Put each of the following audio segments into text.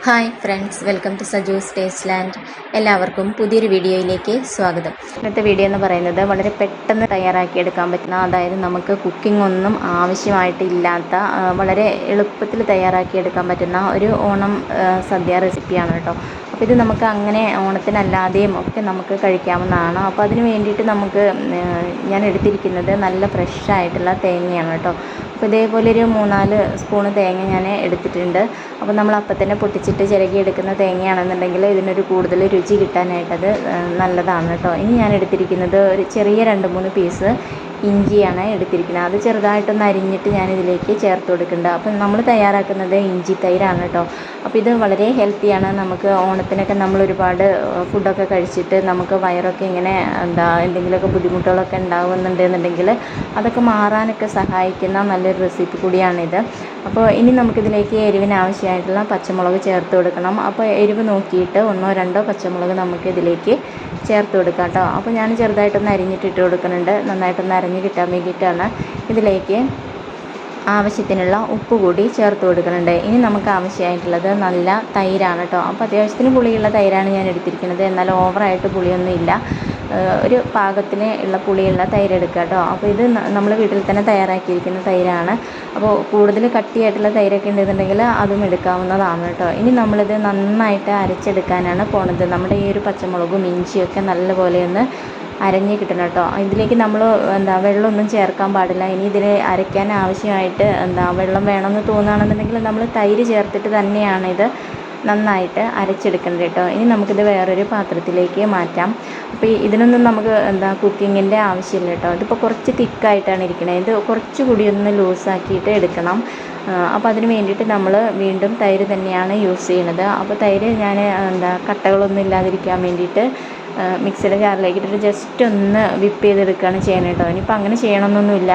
Hi friends, welcome to Saju's taste land. എല്ലാവർക്കും പുതിയൊരു വീഡിയോയിലേക്ക് സ്വാഗതം. ഇന്നത്തെ വീഡിയോ എന്ന് പറയുന്നത് വളരെ പെട്ടെന്ന് തയ്യാറാക്കിയെടുക്കാൻ പറ്റുന്ന, അതായത് നമുക്ക് കുക്കിംഗ് ഒന്നും ആവശ്യമായിട്ടില്ലാത്ത വളരെ എളുപ്പത്തിൽ തയ്യാറാക്കിയെടുക്കാൻ പറ്റുന്ന ഒരു ഓണം സദ്യ റെസിപ്പിയാണ് കേട്ടോ. അപ്പോൾ ഇത് നമുക്ക് അങ്ങനെ ഓണത്തിനല്ലാതെയും ഒക്കെ നമുക്ക് കഴിക്കാവുന്നതാണ്. അപ്പോൾ അതിന് വേണ്ടിയിട്ട് ഞാൻ എടുത്തിരിക്കുന്നത് നല്ല ഫ്രഷ് ആയിട്ടുള്ള തേങ്ങയാണ് കേട്ടോ. അപ്പോൾ ഇതേപോലെ ഒരു 3-4 സ്പൂണ് തേങ്ങ ഞാൻ എടുത്തിട്ടുണ്ട്. അപ്പോൾ നമ്മൾ അപ്പം തന്നെ പൊട്ടിച്ചിട്ട് ചിരകി എടുക്കുന്ന തേങ്ങയാണെന്നുണ്ടെങ്കിൽ ഇതിനൊരു കൂടുതൽ രുചി കിട്ടാനായിട്ടത് നല്ലതാണ് കേട്ടോ. ഇനി ഞാൻ എടുത്തിരിക്കുന്നത് ഒരു ചെറിയ 2-3 പീസ് ഇഞ്ചിയാണ് എടുത്തിരിക്കുന്നത്. അത് ചെറുതായിട്ടൊന്ന് അരിഞ്ഞിട്ട് ഞാനിതിലേക്ക് ചേർത്ത് കൊടുക്കുന്നുണ്ട്. അപ്പം നമ്മൾ തയ്യാറാക്കുന്നത് ഇഞ്ചി തൈരാണ് കേട്ടോ. അപ്പോൾ ഇത് വളരെ ഹെൽത്തിയാണ്. നമുക്ക് ഓണത്തിനൊക്കെ നമ്മൾ ഒരുപാട് ഫുഡൊക്കെ കഴിച്ചിട്ട് നമുക്ക് വയറൊക്കെ ഇങ്ങനെ എന്തെങ്കിലുമൊക്കെ ബുദ്ധിമുട്ടുകളൊക്കെ ഉണ്ടാകുന്നുണ്ടെന്നുണ്ടെങ്കിൽ അതൊക്കെ മാറാനൊക്കെ സഹായിക്കുന്ന നല്ലൊരു റെസിപ്പി കൂടിയാണിത്. അപ്പോൾ ഇനി നമുക്കിതിലേക്ക് എരിവിന് ആവശ്യമായിട്ടുള്ള പച്ചമുളക് ചേർത്ത് കൊടുക്കണം. അപ്പോൾ എരിവ് നോക്കിയിട്ട് 1-2 പച്ചമുളക് നമുക്കിതിലേക്ക് ചേർത്ത് കൊടുക്കാം കേട്ടോ. അപ്പോൾ ഞാൻ ചെറുതായിട്ടൊന്ന് അരിഞ്ഞിട്ടിട്ട് കൊടുക്കുന്നുണ്ട്. നന്നായിട്ടൊന്ന് അരിഞ്ഞ് കിട്ടാൻ വേണ്ടിയിട്ടാണ്. ഇതിലേക്ക് ആവശ്യത്തിനുള്ള ഉപ്പ് കൂടി ചേർത്ത് കൊടുക്കുന്നുണ്ട്. ഇനി നമുക്ക് ആവശ്യമായിട്ടുള്ളത് നല്ല തൈരാണ് കേട്ടോ. അപ്പോൾ അത്യാവശ്യത്തിന് പുളിയുള്ള തൈരാണ് ഞാൻ എടുത്തിരിക്കുന്നത്. എന്നാൽ ഓവറായിട്ട് പുളിയൊന്നും ഇല്ല. ഒരു പാകത്തിന് ഉള്ള പുളിയുള്ള തൈര് എടുക്കുക കേട്ടോ. അപ്പോൾ ഇത് നമ്മൾ വീട്ടിൽ തന്നെ തയ്യാറാക്കിയിരിക്കുന്ന തൈരാണ്. അപ്പോൾ കൂടുതൽ കട്ടിയായിട്ടുള്ള തൈരൊക്കെ ഉണ്ടെന്നുണ്ടെങ്കിൽ അതും എടുക്കാവുന്നതാണ് കേട്ടോ. ഇനി നമ്മളിത് നന്നായിട്ട് അരച്ചെടുക്കാനാണ് പോണത്. നമ്മുടെ ഈ ഒരു പച്ചമുളകും ഇഞ്ചിയൊക്കെ നല്ലപോലെ ഒന്ന് അരഞ്ഞ് കിട്ടണം കേട്ടോ. ഇതിലേക്ക് നമ്മൾ വെള്ളമൊന്നും ചേർക്കാൻ പാടില്ല. ഇനി ഇതിൽ അരയ്ക്കാൻ ആവശ്യമായിട്ട് വെള്ളം വേണമെന്ന് തോന്നുകയാണെന്നുണ്ടെങ്കിൽ നമ്മൾ തൈര് ചേർത്തിട്ട് തന്നെയാണ് ഇത് നന്നായിട്ട് അരച്ചെടുക്കേണ്ടത് കേട്ടോ. ഇനി നമുക്കിത് വേറൊരു പാത്രത്തിലേക്ക് മാറ്റാം. അപ്പോൾ ഇതിനൊന്നും നമുക്ക് കുക്കിങ്ങിൻ്റെ ആവശ്യമില്ല കേട്ടോ. ഇതിപ്പോൾ കുറച്ച് തിക്കായിട്ടാണ് ഇരിക്കുന്നത്. ഇത് കുറച്ചുകൂടി ഒന്ന് ലൂസാക്കിയിട്ട് എടുക്കണം. അപ്പോൾ അതിന് വേണ്ടിയിട്ട് നമ്മൾ വീണ്ടും തൈര് തന്നെയാണ് യൂസ് ചെയ്യുന്നത്. അപ്പോൾ തൈര് ഞാൻ കട്ടകളൊന്നും ഇല്ലാതിരിക്കാൻ വേണ്ടിയിട്ട് മിക്സിയുടെ ജാറിലേക്ക് ഇട്ടിട്ട് ജസ്റ്റ് ഒന്ന് വിപ്പ് ചെയ്തെടുക്കുകയാണ് ചെയ്യുന്നത് കേട്ടോ. ഇനിയിപ്പോൾ അങ്ങനെ ചെയ്യണമെന്നൊന്നുമില്ല.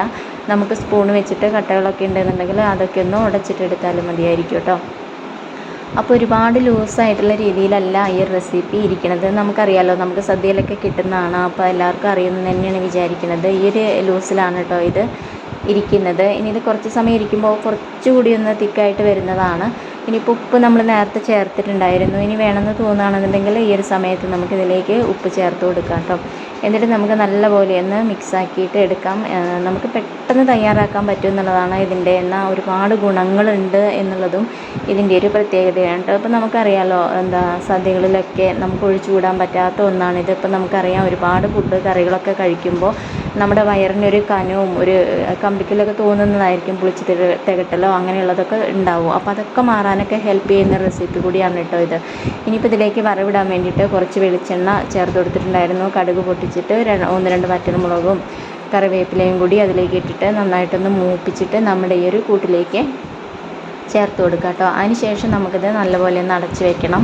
നമുക്ക് സ്പൂൺ വെച്ചിട്ട് കട്ടകളൊക്കെ ഉണ്ടെന്നുണ്ടെങ്കിൽ അതൊക്കെ ഒന്ന് ഉടച്ചിട്ടെടുത്താലും മതിയായിരിക്കും കേട്ടോ. അപ്പോൾ ഒരുപാട് ലൂസായിട്ടുള്ള രീതിയിലല്ല ഈ റെസിപ്പി ഇരിക്കുന്നത്. നമുക്കറിയാമല്ലോ, നമുക്ക് സദ്യയിലൊക്കെ കിട്ടുന്നതാണ്. അപ്പോൾ എല്ലാവർക്കും അറിയുന്നത് തന്നെയാണ് വിചാരിക്കുന്നത്. ഈ ഒരു ലൂസിലാണ് കേട്ടോ ഇത് ഇരിക്കുന്നത്. ഇനി ഇത് കുറച്ച് സമയം ഇരിക്കുമ്പോൾ കുറച്ചുകൂടി ഒന്ന് തിക്കായിട്ട് വരുന്നതാണ്. ഇനിയിപ്പോൾ ഉപ്പ് നമ്മൾ നേരത്തെ ചേർത്തിട്ടുണ്ടായിരുന്നു. ഇനി വേണമെന്ന് തോന്നുകയാണെന്നുണ്ടെങ്കിൽ ഈ ഒരു സമയത്ത് നമുക്കിതിലേക്ക് ഉപ്പ് ചേർത്ത് കൊടുക്കാം കേട്ടോ. എന്നിട്ട് നമുക്ക് നല്ലപോലെ ഒന്ന് മിക്സാക്കിയിട്ട് എടുക്കാം. നമുക്ക് പെട്ടെന്ന് തയ്യാറാക്കാൻ പറ്റും എന്നുള്ളതാണ് ഇതിൻ്റെ. എന്നാൽ ഒരുപാട് ഗുണങ്ങളുണ്ട് എന്നുള്ളതും ഇതിൻ്റെ ഒരു പ്രത്യേകതയാണ് കേട്ടോ. ഇപ്പോൾ നമുക്കറിയാമല്ലോ, സദ്യകളിലൊക്കെ നമുക്ക് ഒഴിച്ചുകൂടാൻ പറ്റാത്ത ഒന്നാണിത്. ഇപ്പോൾ നമുക്കറിയാം, ഒരുപാട് ഫുഡ് കറികളൊക്കെ കഴിക്കുമ്പോൾ നമ്മുടെ വയറിനൊരു കനവും ഒരു കമ്പിക്കലൊക്കെ തോന്നുന്നതായിരിക്കും. പുളിച്ച് തികട്ടലോ അങ്ങനെയുള്ളതൊക്കെ ഉണ്ടാവും. അപ്പോൾ അതൊക്കെ മാറാനൊക്കെ ഹെൽപ്പ് ചെയ്യുന്ന റെസിപ്പി കൂടിയാണ് കേട്ടോ ഇത്. ഇനിയിപ്പോൾ ഇതിലേക്ക് വറവിടാൻ വേണ്ടിയിട്ട് കുറച്ച് വെളിച്ചെണ്ണ ചേർത്ത് കൊടുത്തിട്ടുണ്ടായിരുന്നു. കടുക് പൊട്ടിച്ചിട്ട് 1-2 വറ്റൽമുളകും കറിവേപ്പിലയും കൂടി അതിലേക്ക് ഇട്ടിട്ട് നന്നായിട്ടൊന്ന് മൂപ്പിച്ചിട്ട് നമ്മുടെ ഈ ഒരു കൂട്ടിലേക്ക് ചേർത്ത് കൊടുക്കുക കേട്ടോ. അതിന് ശേഷം നമുക്കിത് നല്ലപോലെ ഒന്ന് അടച്ച് വെക്കണം.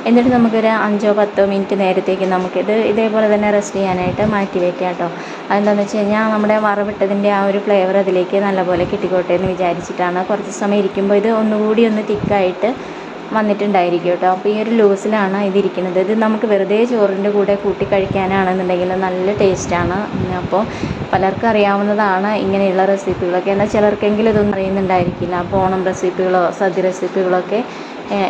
എന്നിട്ട് നമുക്കൊരു 5-10 മിനിറ്റ് നേരത്തേക്ക് നമുക്കിത് ഇതേപോലെ തന്നെ റെസ്റ്റ് ചെയ്യാനായിട്ട് മാറ്റി വയ്ക്കാം കേട്ടോ. അതെന്താണെന്ന് വെച്ച് കഴിഞ്ഞാൽ നമ്മുടെ വറവിട്ടതിൻ്റെ ആ ഒരു ഫ്ലേവർ അതിലേക്ക് നല്ലപോലെ കിട്ടിക്കോട്ടെ എന്ന് വിചാരിച്ചിട്ടാണ്. കുറച്ച് സമയം ഇരിക്കുമ്പോൾ ഇത് ഒന്നുകൂടി ഒന്ന് തിക്കായിട്ട് വന്നിട്ടുണ്ടായിരിക്കും കേട്ടോ. അപ്പോൾ ഈ ഒരു ലൂസിലാണ് ഇതിരിക്കുന്നത്. ഇത് നമുക്ക് വെറുതെ ചോറിൻ്റെ കൂടെ കൂട്ടി കഴിക്കാനാണെന്നുണ്ടെങ്കിൽ നല്ല ടേസ്റ്റാണ്. അപ്പോൾ പലർക്കും അറിയാവുന്നതാണ് ഇങ്ങനെയുള്ള റെസിപ്പികളൊക്കെ. എന്നാൽ ചിലർക്കെങ്കിലും ഇതൊന്നും അറിയുന്നുണ്ടായിരിക്കില്ല. അപ്പോൾ ഓണം റെസിപ്പികളോ സദ്യ റെസിപ്പികളൊക്കെ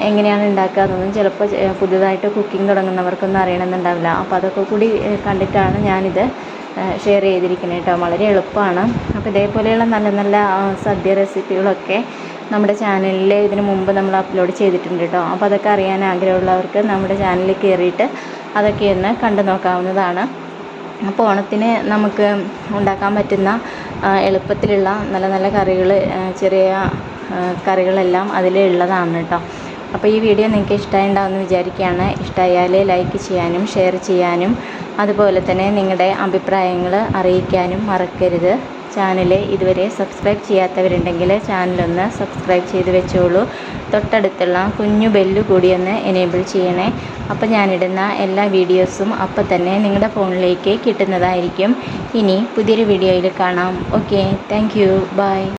എങ്ങനെയാണ് ഉണ്ടാക്കുക എന്നൊന്നും ചിലപ്പോൾ പുതിയതായിട്ട് കുക്കിംഗ് തുടങ്ങുന്നവർക്കൊന്നും അറിയണമെന്നുണ്ടാവില്ല. അപ്പോൾ അതൊക്കെ കൂടി കണ്ടിട്ടാണ് ഞാനിത് ഷെയർ ചെയ്തിരിക്കുന്നത് കേട്ടോ. വളരെ എളുപ്പമാണ്. അപ്പോൾ ഇതേപോലെയുള്ള നല്ല നല്ല സദ്യ റെസിപ്പികളൊക്കെ നമ്മുടെ ചാനലിൽ ഇതിന് മുമ്പ് നമ്മൾ അപ്ലോഡ് ചെയ്തിട്ടുണ്ട് കേട്ടോ. അപ്പോൾ അതൊക്കെ അറിയാൻ ആഗ്രഹമുള്ളവർക്ക് നമ്മുടെ ചാനലിൽ കയറിയിട്ട് അതൊക്കെ ഒന്ന് കണ്ടു നോക്കാവുന്നതാണ്. അപ്പോൾ ഓണത്തിന് നമുക്ക് ഉണ്ടാക്കാൻ പറ്റുന്ന എളുപ്പത്തിലുള്ള നല്ല നല്ല കറികൾ, ചെറിയ കറികളെല്ലാം അതിലുള്ളതാണ് കേട്ടോ. അപ്പോൾ ഈ വീഡിയോ നിങ്ങൾക്ക് ഇഷ്ടമായിട്ടുണ്ടാവുമെന്ന് വിചാരിക്കുകയാണ്. ഇഷ്ടമായാൽ ലൈക്ക് ചെയ്യാനും ഷെയർ ചെയ്യാനും അതുപോലെ തന്നെ നിങ്ങളുടെ അഭിപ്രായങ്ങൾ അറിയിക്കാനും മറക്കരുത്. ചാനൽ ഇതുവരെ സബ്സ്ക്രൈബ് ചെയ്യാത്തവരുണ്ടെങ്കിൽ ചാനലൊന്ന് സബ്സ്ക്രൈബ് ചെയ്ത് വെച്ചോളൂ. തൊട്ടടുത്തുള്ള കുഞ്ഞു ബെല്ല് കൂടി ഒന്ന് എനേബിൾ ചെയ്യണേ. അപ്പോൾ ഞാനിടുന്ന എല്ലാ വീഡിയോസും അപ്പോൾ തന്നെ നിങ്ങളുടെ ഫോണിലേക്ക് കിട്ടുന്നതായിരിക്കും. ഇനി പുതിയൊരു വീഡിയോയിൽ കാണാം. Okay, thank you, by.